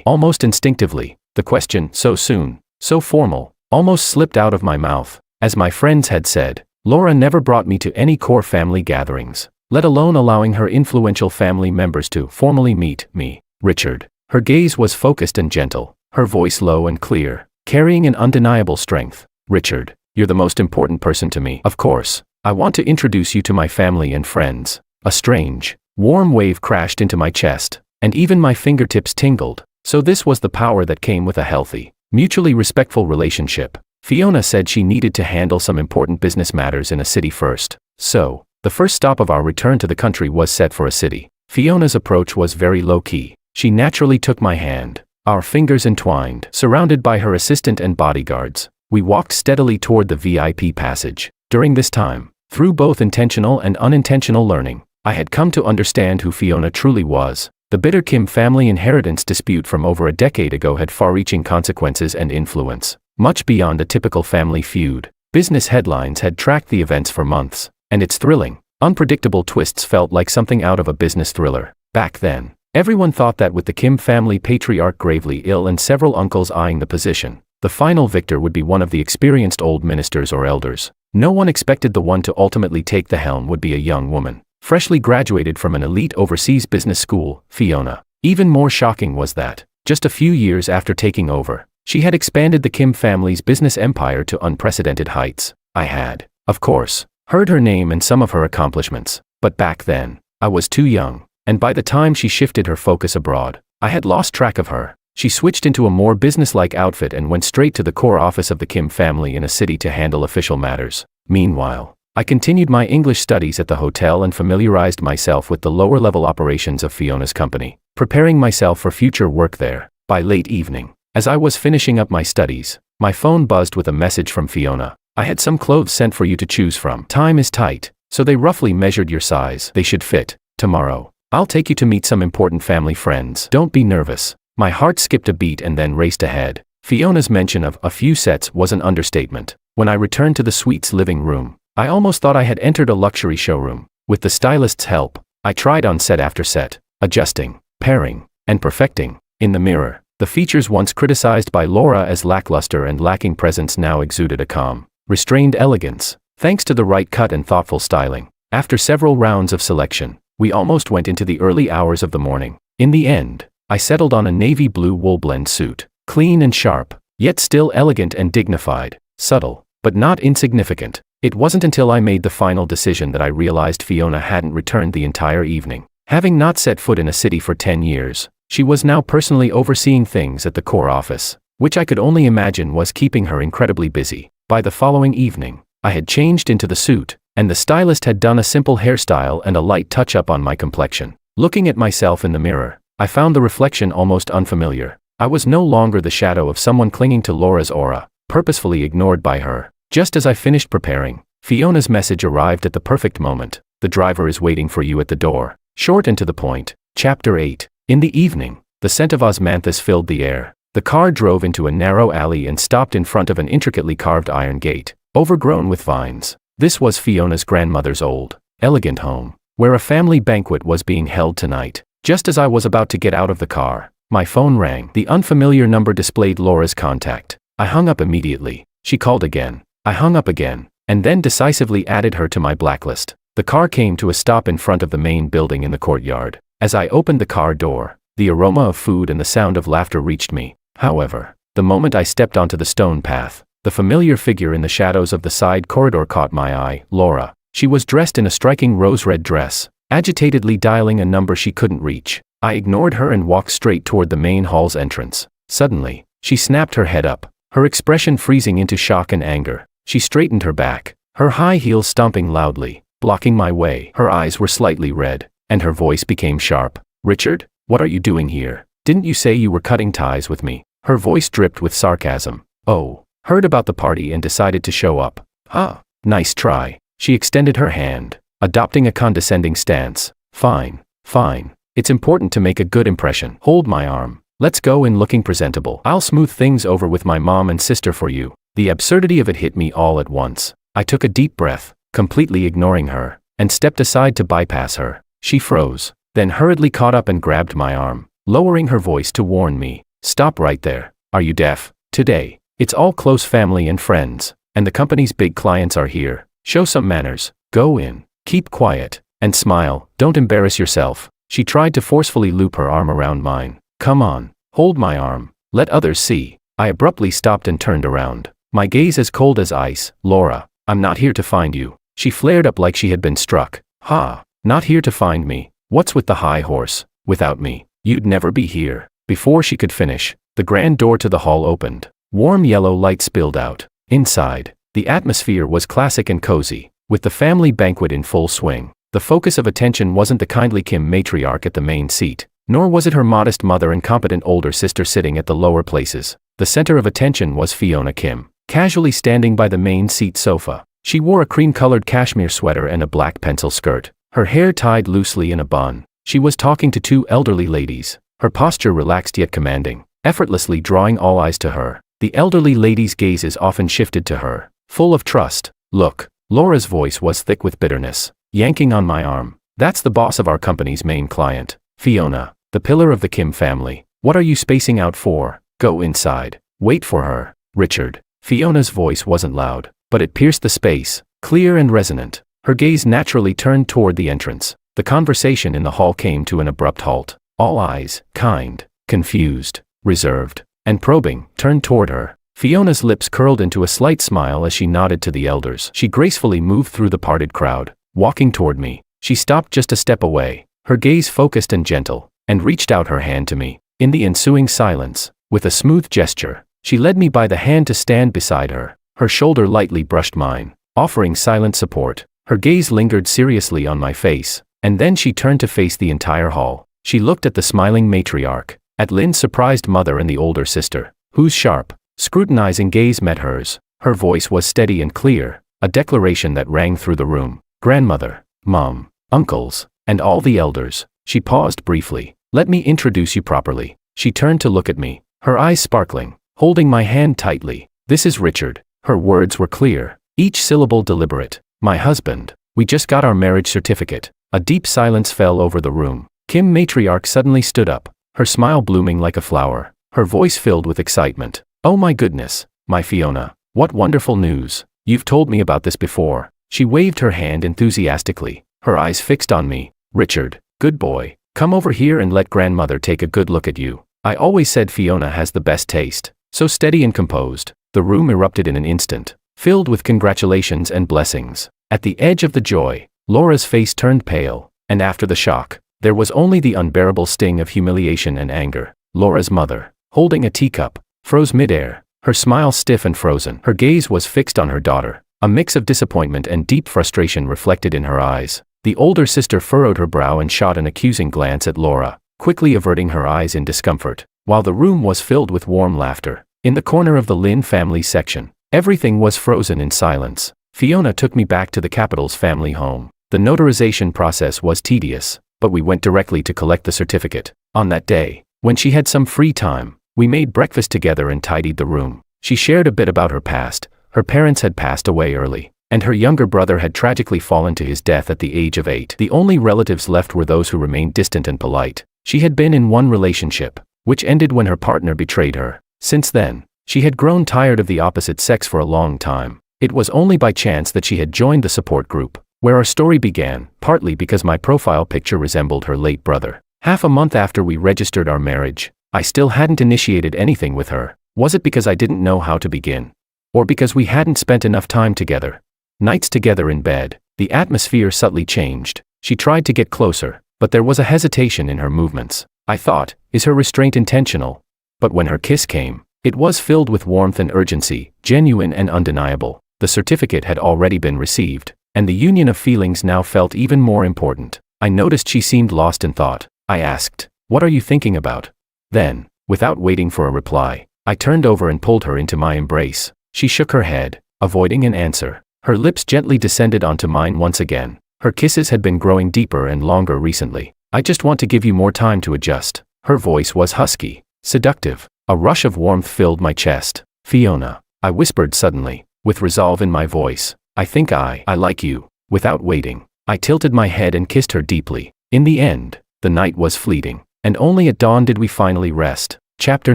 Almost instinctively, the question, so soon, so formal, almost slipped out of my mouth. As my friends had said, Laura never brought me to any core family gatherings, let alone allowing her influential family members to formally meet me. Richard. Her gaze was focused and gentle, her voice low and clear, carrying an undeniable strength. Richard, you're the most important person to me. Of course, I want to introduce you to my family and friends. A strange, warm wave crashed into my chest, and even my fingertips tingled. So this was the power that came with a healthy, mutually respectful relationship. Fiona said she needed to handle some important business matters in a city first. So, the first stop of our return to the country was set for a city. Fiona's approach was very low-key. She naturally took my hand, our fingers entwined, surrounded by her assistant and bodyguards. We walked steadily toward the VIP passage. During this time, through both intentional and unintentional learning, I had come to understand who Fiona truly was. The bitter Kim family inheritance dispute from over a decade ago had far-reaching consequences and influence, much beyond a typical family feud. Business headlines had tracked the events for months, and its thrilling, unpredictable twists felt like something out of a business thriller. Back then, everyone thought that with the Kim family patriarch gravely ill and several uncles eyeing the position, the final victor would be one of the experienced old ministers or elders. No one expected the one to ultimately take the helm would be a young woman, freshly graduated from an elite overseas business school, Fiona. Even more shocking was that, just a few years after taking over, she had expanded the Kim family's business empire to unprecedented heights. I had, of course, heard her name and some of her accomplishments, but back then, I was too young, and by the time she shifted her focus abroad, I had lost track of her. She switched into a more business-like outfit and went straight to the core office of the Kim family in a city to handle official matters. Meanwhile, I continued my English studies at the hotel and familiarized myself with the lower-level operations of Fiona's company, preparing myself for future work there. By late evening, as I was finishing up my studies, my phone buzzed with a message from Fiona. I had some clothes sent for you to choose from. Time is tight, so they roughly measured your size. They should fit. Tomorrow, I'll take you to meet some important family friends. Don't be nervous. My heart skipped a beat and then raced ahead. Fiona's mention of a few sets was an understatement. When I returned to the suite's living room, I almost thought I had entered a luxury showroom. With the stylist's help, I tried on set after set, adjusting, pairing, and perfecting. In the mirror, the features once criticized by Laura as lackluster and lacking presence now exuded a calm, restrained elegance, thanks to the right cut and thoughtful styling. After several rounds of selection, we almost went into the early hours of the morning. In the end, I settled on a navy blue wool blend suit, clean and sharp, yet still elegant and dignified, subtle, but not insignificant. It wasn't until I made the final decision that I realized Fiona hadn't returned the entire evening. Having not set foot in a city for 10 years, she was now personally overseeing things at the core office, which I could only imagine was keeping her incredibly busy. By the following evening, I had changed into the suit, and the stylist had done a simple hairstyle and a light touch-up on my complexion. Looking at myself in the mirror, I found the reflection almost unfamiliar. I was no longer the shadow of someone clinging to Laura's aura, purposefully ignored by her. Just as I finished preparing, Fiona's message arrived at the perfect moment. The driver is waiting for you at the door. Short and to the point. Chapter 8. In the evening, the scent of osmanthus filled the air. The car drove into a narrow alley and stopped in front of an intricately carved iron gate, overgrown with vines. This was Fiona's grandmother's old, elegant home, where a family banquet was being held tonight. Just as I was about to get out of the car, my phone rang. The unfamiliar number displayed Laura's contact. I hung up immediately. She called again. I hung up again, and then decisively added her to my blacklist. The car came to a stop in front of the main building in the courtyard. As I opened the car door, the aroma of food and the sound of laughter reached me. However, the moment I stepped onto the stone path, the familiar figure in the shadows of the side corridor caught my eye. Laura. She was dressed in a striking rose-red dress, agitatedly dialing a number she couldn't reach. I ignored her and walked straight toward the main hall's entrance. Suddenly, she snapped her head up, her expression freezing into shock and anger. She straightened her back, her high heels stomping loudly, blocking my way. Her eyes were slightly red, and her voice became sharp. Richard, what are you doing here? Didn't you say you were cutting ties with me? Her voice dripped with sarcasm. Oh, heard about the party and decided to show up. Huh, nice try. She extended her hand, adopting a condescending stance. Fine, fine. It's important to make a good impression. Hold my arm. Let's go in looking presentable. I'll smooth things over with my mom and sister for you. The absurdity of it hit me all at once. I took a deep breath, completely ignoring her, and stepped aside to bypass her. She froze, then hurriedly caught up and grabbed my arm, lowering her voice to warn me. Stop right there. Are you deaf? Today, it's all close family and friends, and the company's big clients are here. Show some manners. Go in. Keep quiet, and smile. Don't embarrass yourself. She tried to forcefully loop her arm around mine. Come on, hold my arm. Let others see. I abruptly stopped and turned around, my gaze as cold as ice. Laura, I'm not here to find you. She flared up like she had been struck. Ha, not here to find me. What's with the high horse? Without me, you'd never be here. Before she could finish, the grand door to the hall opened. Warm yellow light spilled out. Inside, the atmosphere was classic and cozy, with the family banquet in full swing. The focus of attention wasn't the kindly Kim matriarch at the main seat, nor was it her modest mother and competent older sister sitting at the lower places. The center of attention was Fiona Kim, casually standing by the main seat sofa. She wore a cream-colored cashmere sweater and a black pencil skirt, her hair tied loosely in a bun. She was talking to two elderly ladies, her posture relaxed yet commanding, effortlessly drawing all eyes to her. The elderly ladies' gazes often shifted to her, full of trust. Look, Laura's voice was thick with bitterness, yanking on my arm. That's the boss of our company's main client, Fiona, the pillar of the Kim family. What are you spacing out for? Go inside. Wait for her. Richard. Fiona's voice wasn't loud, but it pierced the space, clear and resonant. Her gaze naturally turned toward the entrance. The conversation in the hall came to an abrupt halt. All eyes, kind, confused, reserved, and probing, turned toward her. Fiona's lips curled into a slight smile as she nodded to the elders. She gracefully moved through the parted crowd, walking toward me. She stopped just a step away, her gaze focused and gentle, and reached out her hand to me. In the ensuing silence, with a smooth gesture, she led me by the hand to stand beside her. Her shoulder lightly brushed mine, offering silent support. Her gaze lingered seriously on my face, and then she turned to face the entire hall. She looked at the smiling matriarch, at Lynn's surprised mother and the older sister, whose sharp, scrutinizing gaze met hers. Her voice was steady and clear, a declaration that rang through the room. Grandmother, mom, uncles, and all the elders. She paused briefly. Let me introduce you properly. She turned to look at me, her eyes sparkling, holding my hand tightly. This is Richard. Her words were clear, each syllable deliberate. My husband. We just got our marriage certificate. A deep silence fell over the room. Kim matriarch suddenly stood up, her smile blooming like a flower, her voice filled with excitement. Oh my goodness, my Fiona, what wonderful news. You've told me about this before. She waved her hand enthusiastically, her eyes fixed on me. Richard, good boy, come over here and let grandmother take a good look at you. I always said Fiona has the best taste. so steady and composed. The room erupted in an instant, filled with congratulations and blessings. At the edge of the joy, Laura's face turned pale, and after the shock, there was only the unbearable sting of humiliation and anger. Laura's mother, holding a teacup, froze midair, her smile stiff and frozen. Her gaze was fixed on her daughter, a mix of disappointment and deep frustration reflected in her eyes. The older sister furrowed her brow and shot an accusing glance at Laura, quickly averting her eyes in discomfort, while the room was filled with warm laughter. In the corner of the Lin family section, everything was frozen in silence. Fiona took me back to the capital's family home. The notarization process was tedious, but we went directly to collect the certificate. On that day, when she had some free time, we made breakfast together and tidied the room. She shared a bit about her past. Her parents had passed away early, and her younger brother had tragically fallen to his death at the age of 8. The only relatives left were those who remained distant and polite. She had been in one relationship, which ended when her partner betrayed her. Since then, she had grown tired of the opposite sex for a long time. It was only by chance that she had joined the support group, where our story began, partly because my profile picture resembled her late brother. Half a month after we registered our marriage, I still hadn't initiated anything with her. Was it because I didn't know how to begin? Or because we hadn't spent enough time together? Nights together in bed, the atmosphere subtly changed. She tried to get closer, but there was a hesitation in her movements. I thought, is her restraint intentional? But when her kiss came, it was filled with warmth and urgency, genuine and undeniable. The certificate had already been received, and the union of feelings now felt even more important. I noticed she seemed lost in thought. I asked, "What are you thinking about?" Then, without waiting for a reply, I turned over and pulled her into my embrace. She shook her head, avoiding an answer. Her lips gently descended onto mine once again. Her kisses had been growing deeper and longer recently. "I just want to give you more time to adjust." Her voice was husky, seductive. A rush of warmth filled my chest. "Fiona," I whispered suddenly, with resolve in my voice, "I think I like you." Without waiting, I tilted my head and kissed her deeply. In the end, the night was fleeting, and only at dawn did we finally rest. Chapter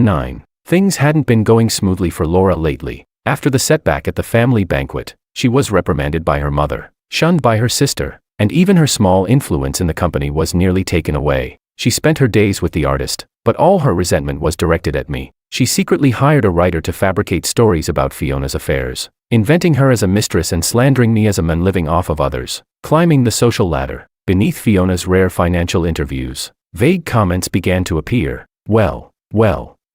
9. Things hadn't been going smoothly for Laura lately. After the setback at the family banquet, she was reprimanded by her mother, shunned by her sister, and even her small influence in the company was nearly taken away. She spent her days with the artist, but all her resentment was directed at me. She secretly hired a writer to fabricate stories about Fiona's affairs, inventing her as a mistress and slandering me as a man living off of others. Climbing the social ladder, beneath Fiona's rare financial interviews, vague comments began to appear. Well,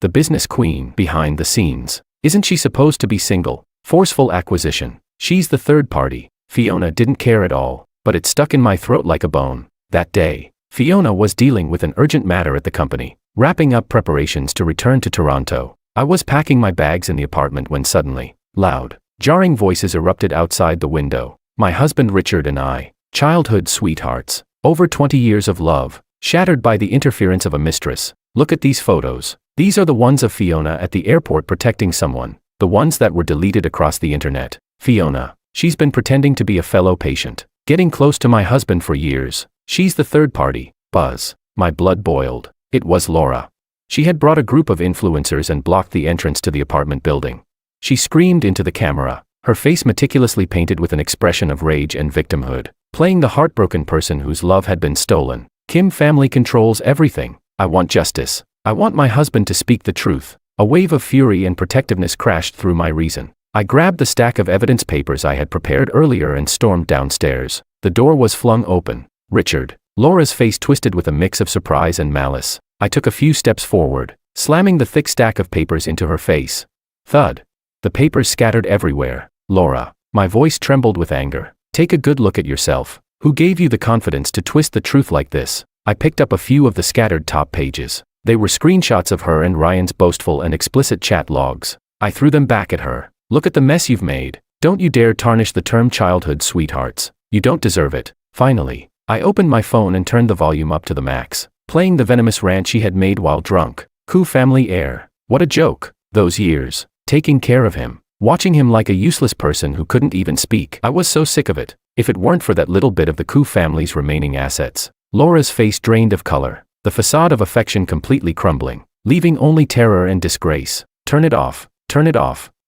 the business queen behind the scenes. Isn't she supposed to be single? Forceful acquisition. She's the third party. Fiona didn't care at all, but it stuck in my throat like a bone. That day, Fiona was dealing with an urgent matter at the company, wrapping up preparations to return to Toronto. I was packing my bags in the apartment when suddenly, loud, jarring voices erupted outside the window. My husband Richard and I, childhood sweethearts, over 20 years of love, shattered by the interference of a mistress. Look at these photos. These are the ones of Fiona at the airport protecting someone, the ones that were deleted across the internet. Fiona, she's been pretending to be a fellow patient, getting close to my husband for years. She's the third party. Buzz. My blood boiled. It was Laura. She had brought a group of influencers and blocked the entrance to the apartment building. She screamed into the camera, her face meticulously painted with an expression of rage and victimhood, playing the heartbroken person whose love had been stolen. Kim family controls everything. I want justice. I want my husband to speak the truth. A wave of fury and protectiveness crashed through my reason. I grabbed the stack of evidence papers I had prepared earlier and stormed downstairs. The door was flung open. "Richard." Laura's face twisted with a mix of surprise and malice. I took a few steps forward, slamming the thick stack of papers into her face. Thud. The papers scattered everywhere. "Laura." My voice trembled with anger. "Take a good look at yourself. Who gave you the confidence to twist the truth like this?" I picked up a few of the scattered top pages. They were screenshots of her and Ryan's boastful and explicit chat logs. I threw them back at her. "Look at the mess you've made. Don't you dare tarnish the term childhood sweethearts. You don't deserve it." Finally, I opened my phone and turned the volume up to the max, playing the venomous rant she had made while drunk. Coup family heir. What a joke. Those years, taking care of him, watching him like a useless person who couldn't even speak. I was so sick of it. If it weren't for that little bit of the Coup family's remaining assets. Laura's face drained of color, the facade of affection completely crumbling, leaving only terror and disgrace. Turn it off,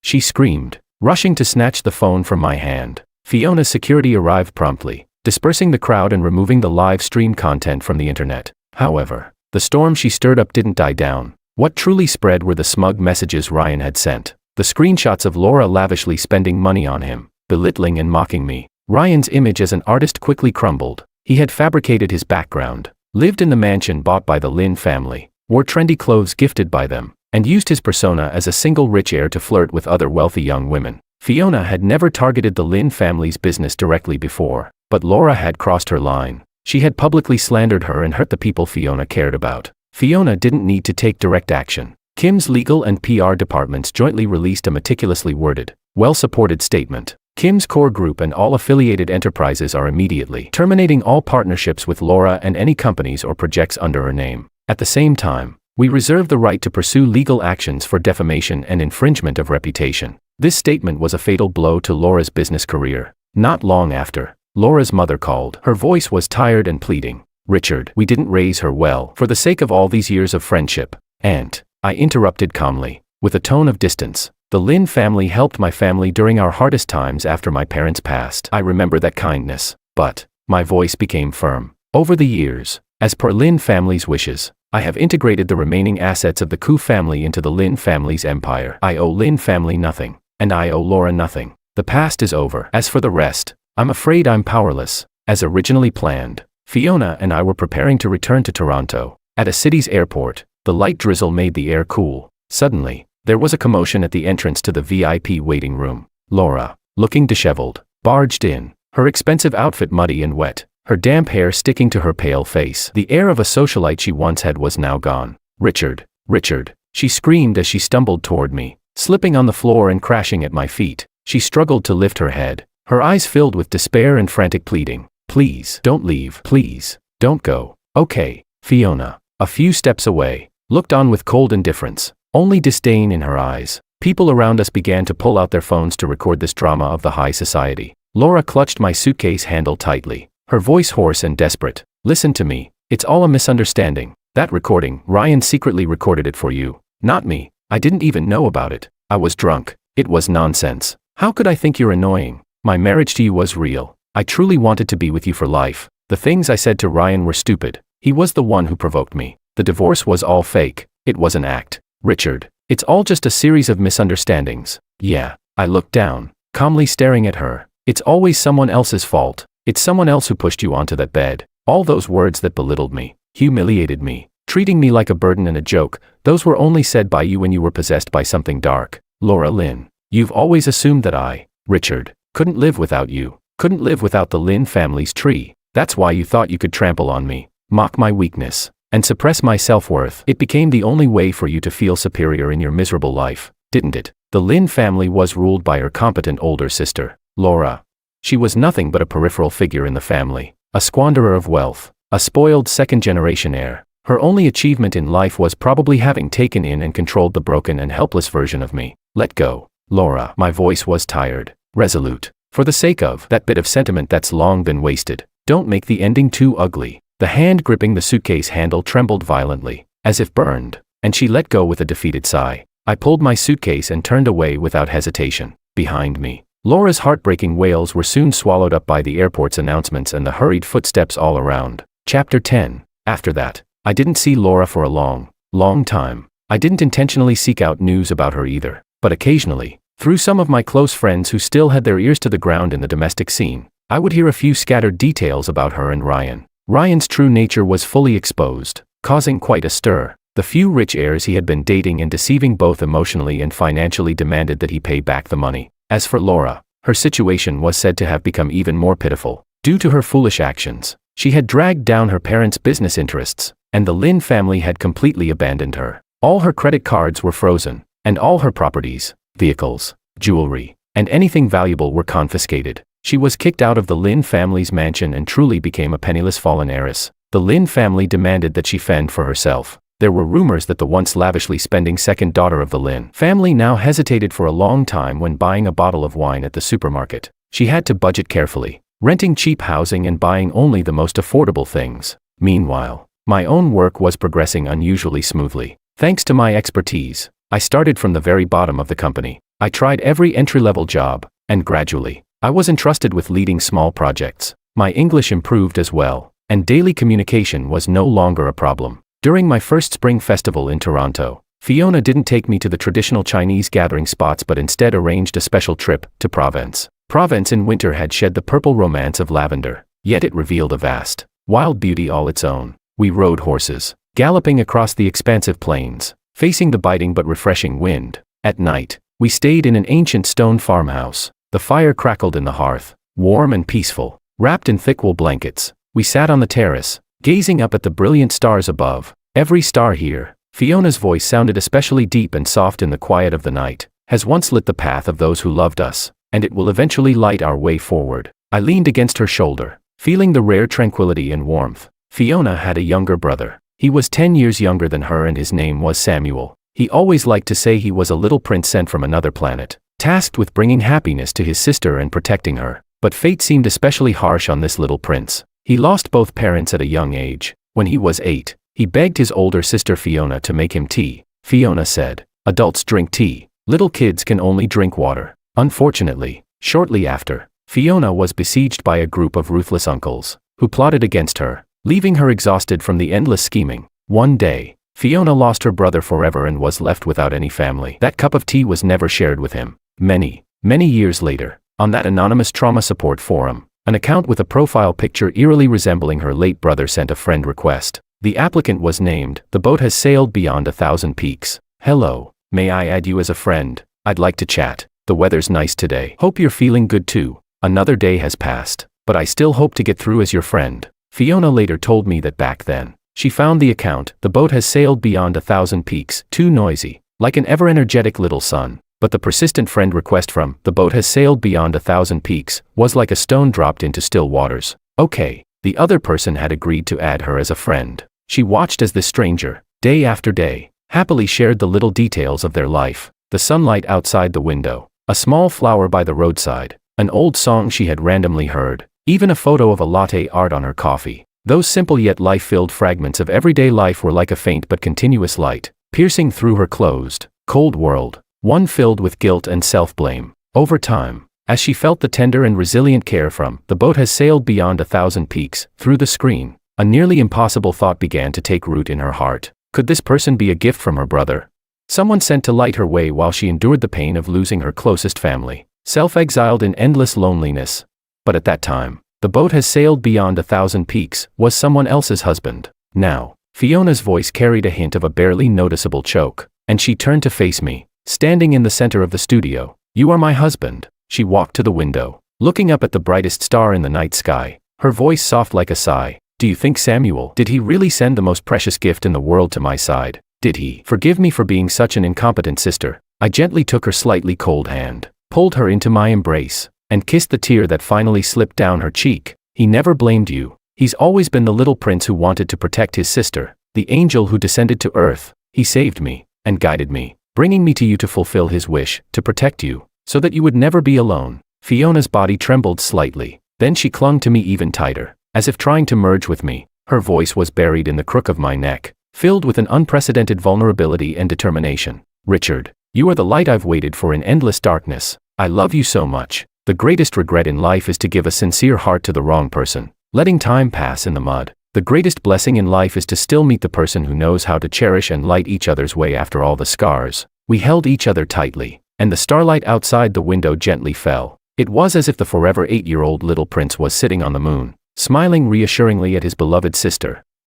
she screamed, rushing to snatch the phone from my hand. Fiona's security arrived promptly, dispersing the crowd and removing the live stream content from the internet. However, the storm she stirred up didn't die down. What truly spread were the smug messages Ryan had sent. The screenshots of Laura lavishly spending money on him, belittling and mocking me. Ryan's image as an artist quickly crumbled. He had fabricated his background, lived in the mansion bought by the Lin family, wore trendy clothes gifted by them, and used his persona as a single rich heir to flirt with other wealthy young women. Fiona had never targeted the Lin family's business directly before, but Laura had crossed her line. She had publicly slandered her and hurt the people Fiona cared about. Fiona didn't need to take direct action. Kim's legal and PR departments jointly released a meticulously worded, well-supported statement. Kim's core group and all affiliated enterprises are immediately terminating all partnerships with Laura and any companies or projects under her name. At the same time, we reserve the right to pursue legal actions for defamation and infringement of reputation. This statement was a fatal blow to Laura's business career. Not long after, Laura's mother called. Her voice was tired and pleading. "Richard, we didn't raise her well. For the sake of all these years of friendship." "Aunt," I interrupted calmly, with a tone of distance. "The Lin family helped my family during our hardest times after my parents passed. I remember that kindness." But my voice became firm. "Over the years, as per Lin family's wishes, I have integrated the remaining assets of the Koo family into the Lin family's empire. I owe Lin family nothing, and I owe Laura nothing. The past is over. As for the rest, I'm afraid I'm powerless." As originally planned, Fiona and I were preparing to return to Toronto. At a city's airport, the light drizzle made the air cool. Suddenly, there was a commotion at the entrance to the VIP waiting room. Laura, looking disheveled, barged in, her expensive outfit muddy and wet, her damp hair sticking to her pale face. The air of a socialite she once had was now gone. "Richard, Richard," she screamed as she stumbled toward me, slipping on the floor and crashing at my feet. She struggled to lift her head, her eyes filled with despair and frantic pleading. "Please, don't leave. Please, don't go." "Okay." Fiona, a few steps away, looked on with cold indifference, only disdain in her eyes. People around us began to pull out their phones to record this drama of the high society. Laura clutched my suitcase handle tightly, her voice hoarse and desperate. "Listen to me. It's all a misunderstanding. That recording, Ryan secretly recorded it for you. Not me. I didn't even know about it. I was drunk. It was nonsense. How could I think you're annoying? My marriage to you was real. I truly wanted to be with you for life. The things I said to Ryan were stupid. He was the one who provoked me. The divorce was all fake. It was an act. Richard, it's all just a series of misunderstandings." "Yeah." I looked down, calmly staring at her. "It's always someone else's fault. It's someone else who pushed you onto that bed." All those words that belittled me, humiliated me, treating me like a burden and a joke, those were only said by you when you were possessed by something dark. Laura Lin, you've always assumed that I, Richard, couldn't live without you. Couldn't live without the Lin family's tree. That's why you thought you could trample on me, mock my weakness, and suppress my self-worth. It became the only way for you to feel superior in your miserable life, didn't it? The Lin family was ruled by her competent older sister, Laura. She was nothing but a peripheral figure in the family, a squanderer of wealth, a spoiled second-generation heir. Her only achievement in life was probably having taken in and controlled the broken and helpless version of me. Let go, Laura. My voice was tired, resolute. For the sake of that bit of sentiment that's long been wasted, don't make the ending too ugly. The hand gripping the suitcase handle trembled violently, as if burned, and she let go with a defeated sigh. I pulled my suitcase and turned away without hesitation. Behind me, Laura's heartbreaking wails were soon swallowed up by the airport's announcements and the hurried footsteps all around. Chapter 10. After that, I didn't see Laura for a long time. I didn't intentionally seek out news about her either, but occasionally, through some of my close friends who still had their ears to the ground in the domestic scene, I would hear a few scattered details about her and Ryan. Ryan's true nature was fully exposed, causing quite a stir. The few rich heirs he had been dating and deceiving both emotionally and financially demanded that he pay back the money. As for Laura, her situation was said to have become even more pitiful. Due to her foolish actions, she had dragged down her parents' business interests, and the Lin family had completely abandoned her. All her credit cards were frozen, and all her properties, vehicles, jewelry, and anything valuable were confiscated. She was kicked out of the Lin family's mansion and truly became a penniless fallen heiress. The Lin family demanded that she fend for herself. There were rumors that the once lavishly spending second daughter of the Lin family now hesitated for a long time when buying a bottle of wine at the supermarket. She had to budget carefully, renting cheap housing and buying only the most affordable things. Meanwhile, my own work was progressing unusually smoothly. Thanks to my expertise, I started from the very bottom of the company. I tried every entry-level job, and gradually, I was entrusted with leading small projects. My English improved as well, and daily communication was no longer a problem. During my first spring festival in Toronto, Fiona didn't take me to the traditional Chinese gathering spots but instead arranged a special trip to Provence. Provence in winter had shed the purple romance of lavender, yet it revealed a vast, wild beauty all its own. We rode horses, galloping across the expansive plains, facing the biting but refreshing wind. At night, we stayed in an ancient stone farmhouse. The fire crackled in the hearth, warm and peaceful. Wrapped in thick wool blankets, we sat on the terrace, gazing up at the brilliant stars above. Every star here, Fiona's voice sounded especially deep and soft in the quiet of the night, has once lit the path of those who loved us, and it will eventually light our way forward. I leaned against her shoulder, feeling the rare tranquility and warmth. Fiona had a younger brother. He was 10 years younger than her and his name was Samuel. He always liked to say he was a little prince sent from another planet, tasked with bringing happiness to his sister and protecting her. But fate seemed especially harsh on this little prince. He lost both parents at a young age. When he was 8, he begged his older sister Fiona to make him tea. Fiona said, "Adults drink tea. Little kids can only drink water." Unfortunately, shortly after, Fiona was besieged by a group of ruthless uncles, who plotted against her, leaving her exhausted from the endless scheming. One day, Fiona lost her brother forever and was left without any family. That cup of tea was never shared with him. Many years later, on that anonymous trauma support forum, an account with a profile picture eerily resembling her late brother sent a friend request. The applicant was named, "The boat has sailed beyond 1,000 peaks. Hello, may I add you as a friend? I'd like to chat. The weather's nice today. Hope you're feeling good too. Another day has passed, but I still hope to get through as your friend." Fiona later told me that back then, she found the account, "The boat has sailed beyond 1,000 peaks," too noisy, like an ever-energetic little son. But the persistent friend request from "The boat has sailed beyond 1,000 peaks" was like a stone dropped into still waters. Okay, the other person had agreed to add her as a friend. She watched as this stranger, day after day, happily shared the little details of their life. The sunlight outside the window, a small flower by the roadside, an old song she had randomly heard, even a photo of a latte art on her coffee. Those simple yet life-filled fragments of everyday life were like a faint but continuous light, piercing through her closed, cold world. One filled with guilt and self-blame. Over time, as she felt the tender and resilient care from "The boat has sailed beyond 1,000 peaks" through the screen, a nearly impossible thought began to take root in her heart. Could this person be a gift from her brother? Someone sent to light her way while she endured the pain of losing her closest family, self-exiled in endless loneliness. But at that time, "The boat has sailed beyond 1,000 peaks" was someone else's husband. Now, Fiona's voice carried a hint of a barely noticeable choke, and she turned to face me. Standing in the center of the studio, "You are my husband." She walked to the window, looking up at the brightest star in the night sky, her voice soft like a sigh. "Do you think Samuel, did he really send the most precious gift in the world to my side? Did he forgive me for being such an incompetent sister?" I gently took her slightly cold hand, pulled her into my embrace, and kissed the tear that finally slipped down her cheek. "He never blamed you. He's always been the little prince who wanted to protect his sister, the angel who descended to earth. He saved me, and guided me, bringing me to you to fulfill his wish, to protect you, so that you would never be alone." Fiona's body trembled slightly, then she clung to me even tighter, as if trying to merge with me. Her voice was buried in the crook of my neck, filled with an unprecedented vulnerability and determination. "Richard, you are the light I've waited for in endless darkness. I love you so much. The greatest regret in life is to give a sincere heart to the wrong person, letting time pass in the mud. The greatest blessing in life is to still meet the person who knows how to cherish and light each other's way after all the scars." We held each other tightly, and the starlight outside the window gently fell. It was as if the forever 8-year-old little prince was sitting on the moon, smiling reassuringly at his beloved sister.